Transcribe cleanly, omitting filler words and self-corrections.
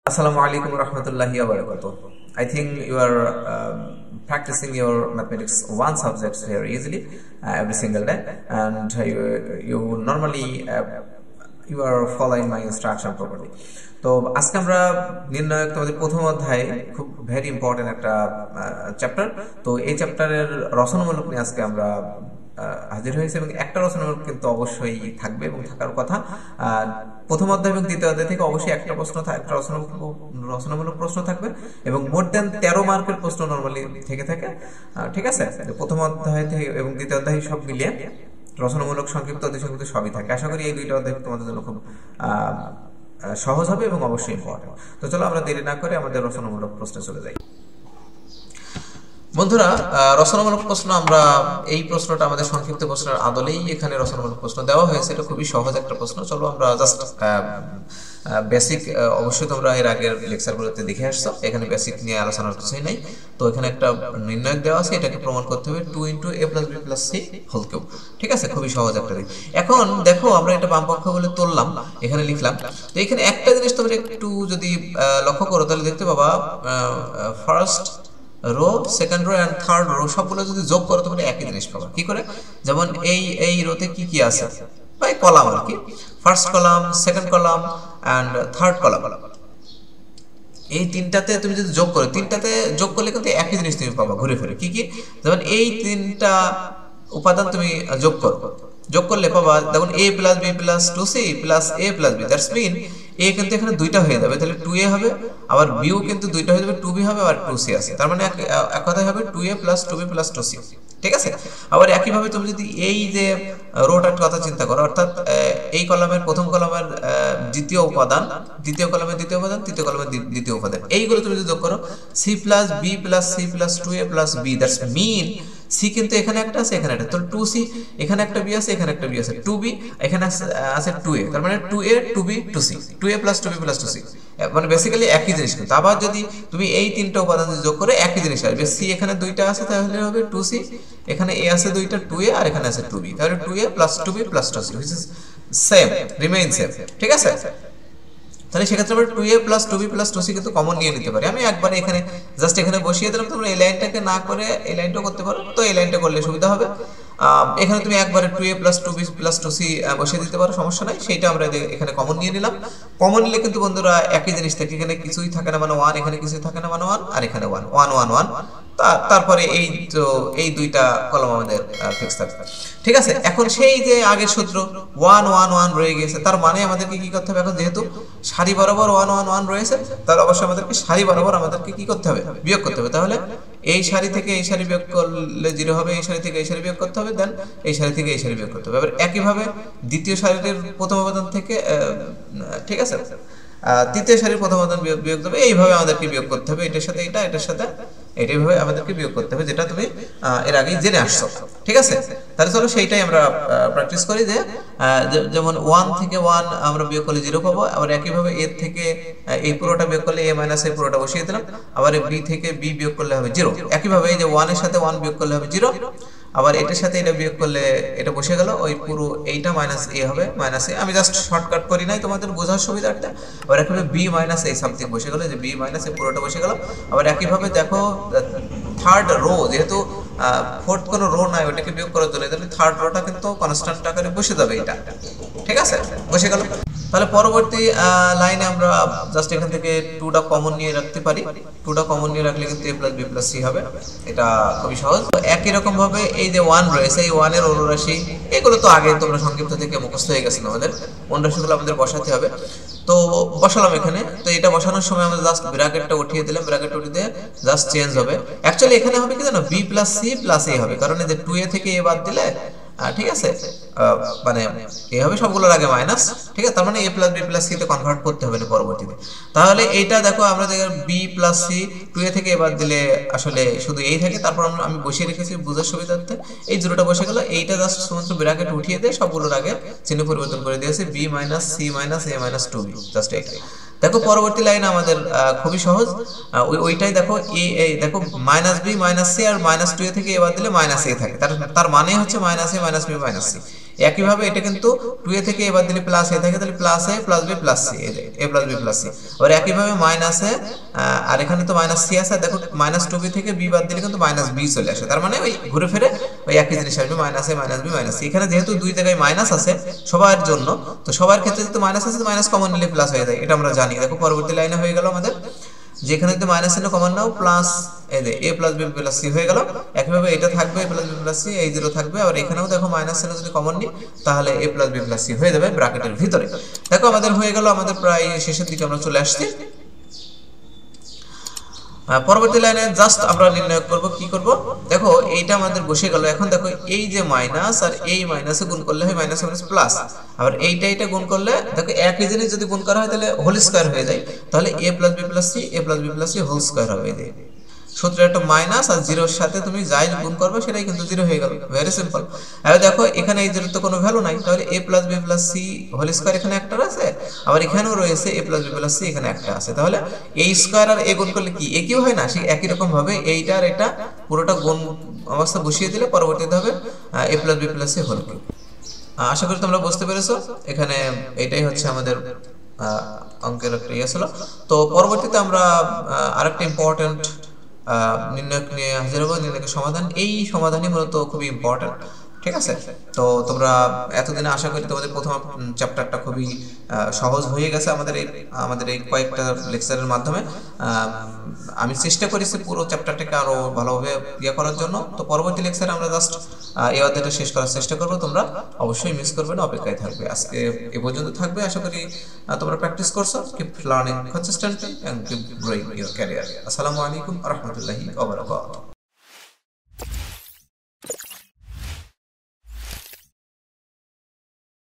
Assalamu alaikum warahmatullahi wabarakatuh. I think you are practicing your mathematics one subject here easily every single day, and you normally you are following my instruction properly. তো আজকে আমরা নির্ণায়ক তোমাদের প্রথম অধ্যায় খুব very important একটা chapter. তো এই চ্যাপ্টারের রচনামূলক নিয়ে আজকে আমরা হাজির হয়েছে, এবং একটা রচনামূলক কিন্তু অবশ্যই থাকবে এবং থাকার কথা। প্রথম অধ্যায় এবং দ্বিতীয় অধ্যায় থেকে অবশ্যই একটা রচনামূলক প্রশ্ন থাকবে, এবং মোর দেন 13 মার্কের প্রশ্ন নরমালি থেকে থাকে। ঠিক আছে, প্রথম অধ্যায় থেকে এবং দ্বিতীয় অধ্যায় সব মিলিয়ে রচনামূলক, সংক্ষিপ্ত, অতিসংক্ষিপ্ত সবই থাকে। আশা করি এই দুইটা অধ্যায় তোমাদের জন্য খুব সহজ হবে এবং অবশ্যই ইম্পর্টেন্ট। তো চলো আমরা দেরি না করে আমাদের রচনামূলক প্রশ্নে চলে যাই। বন্ধুরা, রচনামূলক প্রশ্ন আমরা এই প্রশ্নটা আমাদের সংক্ষিপ্ত প্রশ্নের আদলেই এখানে রচনামূলক প্রশ্ন দেওয়া হয়েছে। এটা খুবই সহজ একটা প্রশ্ন। চলো আমরা জাস্ট বেসিক, অবশ্যই তোমরা এর আগের লেকচারগুলোতে দেখে আসছো, এখানে বেসিক নিয়ে আলোচনার কিছুই নাই। তো এখানে একটা নির্ণায়ক দেওয়া আছে, এটাকে প্রমাণ করতে হবে 2 × a + b + c whole cube. ঠিক আছে, খুবই সহজ একটা দিক। এখন দেখো আমরা এটা বাম পক্ষ বলে তুললাম, এখানে লিখলাম। তো এখানে একটা জিনিস তোমরা একটু যদি লক্ষ্য করো তাহলে দেখতে পাবা first row, second row and third row সবগুলো যদি যোগ করো তোমরা একই জিনিস পাবা। কি করে? যেমন এই রোতে কি আছে, ভাই কলাম আর কি, first column, second column and third column. এই তিনটাতে তুমি যদি যোগ করো, তিনটাতে যোগ করলে কিন্তু একই জিনিস তুমি পাবা ঘুরে ফিরে। কি যেমন এই তিনটা উপাদান তুমি যোগ করলে পাবা, দেখুন a + b + 2c + a + b, that's mean a কিন্তু এখানে দুইটা হয়ে যাবে, তাহলে 2a হবে, আবার b ও কিন্তু দুইটা হয়ে যাবে, 2b হবে, আর 2c আছে। তার মানে এক কথায় হবে 2a + 2b + 2c। ঠিক আছে, আবার একই ভাবে তুমি যদি এই যে রোটার কথা চিন্তা করো, অর্থাৎ এই কলামের প্রথম কলামের দ্বিতীয় উপাদান, দ্বিতীয় কলামের দ্বিতীয় উপাদান, তৃতীয় কলামের দ্বিতীয় উপাদান, এইগুলো তুমি যদি যোগ করো c + b + c + 2a + b, that's mean c কিন্তু এখানে একটা আছে, এখানে একটা, তো 2c, এখানে একটা b আছে, এখানে একটা b আছে, 2b, এখানে আছে 2a, তার মানে 2a 2b 2c, 2a + 2b + 2c, মানে বেসিক্যালি একই জিনিস। কিন্তু আবার যদি তুমি এই তিনটা উপাদান যোগ করে একই জিনিস আসবে, c এখানে দুইটা আছে তাহলে হবে 2c, এখানে a আছে দুইটা 2a, আর এখানে আছে 2b, তাহলে 2a + 2b + 2c which is same, remain same। ঠিক আছে, তাহলে সেক্ষেত্রে আমরা 2a + 2b + 2c কিন্তু কমন নিয়ে নিতে পারি। আমি একবারে এখানে জাস্ট এখানে বসিয়ে দিলাম, তোমরা এই লাইনটাকে না করে এই লাইনটা করতে পারো, তো এই লাইনটা করলে সুবিধা হবে। এখানে তুমি একবারে 2a + 2b + 2c বসিয়ে দিতে পারো, সমস্যা নাই। সেইটা আমরা এখানে কমন নিয়ে নিলাম। কমন নিলে কিন্তু বন্ধুরা একই জিনিস থাকে, এখানে কিছুই থাকে না মানে 1, এখানে কিছুই থাকে না মানে 1, আর এখানে 1 1 1 1, তারপরে এই দুইটা কলম আমাদের ফিক্স থাকবে। ঠিক আছে, এখন সেই যে আগের সূত্র 1 1 1 রয়ে গেছে, তার মানে আমাদেরকে কি করতে হবে? এখন যেহেতু সারি বরাবর 1 1 1 রয়েছে, তাহলে অবশ্যই আমাদেরকে সারি বরাবর আমাদেরকে কি করতে হবে? বিয়োগ করতে হবে। তাহলে এই সারি থেকে এই সারি বিয়োগ করলে 0 হবে, এই সারি থেকে এই সারি বিয়োগ করতে হবে, দেন এই সারি থেকে এই সারি বিয়োগ করতে হবে। আবার একইভাবে দ্বিতীয় সারির প্রথম উপাদান থেকে, ঠিক আছে, তৃতীয় সারির প্রথম উপাদান বিয়োগ করতে হবে। এইভাবে আমাদেরকে বিয়োগ করতে হবে, এটার সাথে এটা, এটার সাথে এইভাবে আমাদেরকে বিয়োগ করতে হবে, যেটা তুমি এর আগেই জেনে আসছো। ঠিক আছে, তাহলে চলো সেইটাই আমরা প্র্যাকটিস করি। যে যেমন 1 থেকে 1 আমরা বিয়োগ করলে 0 পাবো, আবার একইভাবে a থেকে এই পুরোটা বিয়োগ করলে a - a পুরোটা বসিয়ে দিলাম, আবার b থেকে b বিয়োগ করলে হবে 0। একইভাবে এই যে 1 এর সাথে 1 বিয়োগ করলে হবে 0, আবার এটার সাথে এটা বিয়োগ করলে এটা বসে গেল, ওই পুরো এইটা -a হবে, -a। আমি জাস্ট শর্টকাট করি নাই তোমাদের বোঝার সুবিধার্থে। আবার একইভাবে b - a সামথিং বসে গেল, যে b - a পুরোটা বসে গেল। আবার একইভাবে দেখো থার্ড রো, যেহেতু ফোর্থ কোনো রো নাই, ওটাকে বিয়োগ করে দিলে তাহলে থার্ড রোটা কিন্তু কনস্ট্যান্ট আকারে বসে যাবে, এটা। ঠিক আছে, বসে গেল। তাহলে পরবর্তী লাইনে আমরা জাস্ট এখান থেকে 2টা কমন নিয়ে রাখতে পারি। 2টা কমন নিয়ে রাখলে কিন্তু a + b + c হবে, এটা খুবই সহজ। তো একই রকম ভাবে এই যে 1 রয়েছে, এই 1 এর অনুরাশি, এগুলো তো আগে তোমরা সংক্ষিপ্ত থেকে মুখস্থ হয়ে গেছে আমাদের, অনুরাশিগুলো আমাদের বসাতে হবে। তো বসালাম এখানে। তো এটা বসানোর সময় আমরা জাস্ট ব্র্যাকেটটা উঠিয়ে দিলাম, ব্র্যাকেট উঠিয়ে দিয়ে জাস্ট চেঞ্জ হবে। অ্যাকচুয়ালি এখানে হবে কি জানো, b + c + a হবে, কারণ এই যে 2a থেকে a বাদ দিলে, ঠিক আছে, মানে এ হবে সবগুলোর আগে মাইনাস। ঠিক আছে, তার মানে a + b + c তে কনভার্ট করতে হবে না পরবর্তীতে। তাহলে এইটা দেখো আমরা দেখো b + c, 2a থেকে a বাদ দিলে আসলে শুধু এই থাকে, তারপর আমি বসিয়ে রেখেছি বুঝার সুবিধার্থে, এই 0টা বসে গেল। এইটা জাস্ট শুধুমাত্র ব্র্যাকেট উঠিয়ে দিয়ে সবগুলোর আগে চিহ্ন পরিবর্তন করে দিয়েছি, b - c - a - 2b, just এইটা। দেখো পরবর্তী লাইন আমাদের খুবই সহজ, ওইটাই দেখো দেখো -b - c আর -2a থেকে এবার দিলে -a থাকে, তার মানে হচ্ছে -a - b - c। একইভাবে এটা কিন্তু 2a থেকে এবার দিলে প্লাস এ থাকে, তাহলে plus A plus b plus c, a plus b plus C. আর একইভাবে মাইনাসে, আর এখানে তো মাইনাস সি আছে, দেখো মাইনাস 2b থেকে বি বাদ দিলে কিন্তু মাইনাস বি চলে আসে, তার মানে ওই ঘুরে ফিরে ওই একই জিনিস আসবে, মাইনাস এ মাইনাস বি মাইনাস সি। এখানে যেহেতু দুই জায়গায় মাইনাস আছে সবার জন্য, তো সবার ক্ষেত্রে যদি মাইনাস আছে মাইনাস কমন নিলে প্লাস হয়ে যায়, এটা আমরা জানি। দেখো পরবর্তী লাইনে হয়ে গেল আমাদের, যেখানে যদি মাইনাস চিহ্ন কমন নাও প্লাস এই যে এ প্লাস বি প্লাস সি হয়ে গেল। একইভাবে এটা থাকবে এ প্লাস বি প্লাস সি, এই জিরো থাকবে, আর এখানেও দেখো মাইনাস চিহ্ন যদি কমন নিই তাহলে a plus b plus C হয়ে যাবে ব্র্যাকেটের ভিতরে। দেখো আমাদের হয়ে গেল, আমাদের প্রায় শেষের দিকে আমরা চলে আসছি। পরবর্তী লাইনে জাস্ট আমরা নির্ণয় করব, কি করব, দেখো এইটা আমাদের বসে গেল। এখন দেখো এই যে মাইনাস আর এই মাইনাসে গুণ করলে হয় মাইনাস মাইনাস প্লাস, আবার এইটা গুণ করলে দেখো একই জিনিস যদি গুণ করা হয় তাহলে হোল স্কয়ার হয়ে যায়, তাহলে a plus b plus c, a plus b plus c whole square হবে। এই সূত্রে একটা মাইনাস আর জিরোর সাথে তুমি যাই গুণ করবে সেটাই কিন্তু জিরো হয়ে গেল, ভেরি সিম্পল। এবার দেখো এখানে এই জিরোর তো কোনো ভ্যালু নাই, তাহলে a plus b plus c whole square এখানে একটা আছে, আবার এখানেও রয়েছে a plus b plus c এখানে একটা আছে, তাহলে এই স্কয়ার আর এ গুণ করলে কি একই হয় না? সেই একই রকম ভাবে এইটা আর এটা পুরোটা গুণ অবস্থা বসিয়ে দিলে পরবর্তীতে হবে a plus b plus c whole cube. আশা করি তোমরা বুঝতে পেরেছো। এখানে এটাই হচ্ছে আমাদের অঙ্কের একটা ইয়ে ছিল। তো পরবর্তীতে আমরা আরেকটা ইম্পর্টেন্ট নির্ণয় নিয়ে হাজির হবো, নির্ণয়ের সমাধান। এই সমাধানই মূলত খুবই ইম্পর্টেন্ট, ঠিক আছে? তো তোমরা এতদিনে আশা করি তোমাদের প্রথম চ্যাপ্টারটা খুবই সহজ হয়ে গেছে আমাদের এই কয়েকটা লেকচারের মাধ্যমে। আমি চেষ্টা করেছি পুরো চ্যাপ্টারটাকে আরো ভালোভাবে ইয়ে করার জন্য। তো পরবর্তী লেকচারে আমরা জাস্ট এই অধ্যায়টা শেষ করার চেষ্টা করবো, তোমরা অবশ্যই মিস করবে না, অপেক্ষায় থাকবে। আজকে এ পর্যন্ত থাকবে, আশা করি তোমরা প্র্যাকটিস করছো। Keep learning consistently and keep growing your career. আসসালামু আলাইকুম ওয়া রাহমাতুল্লাহি ওয়া বারাকাতুহু।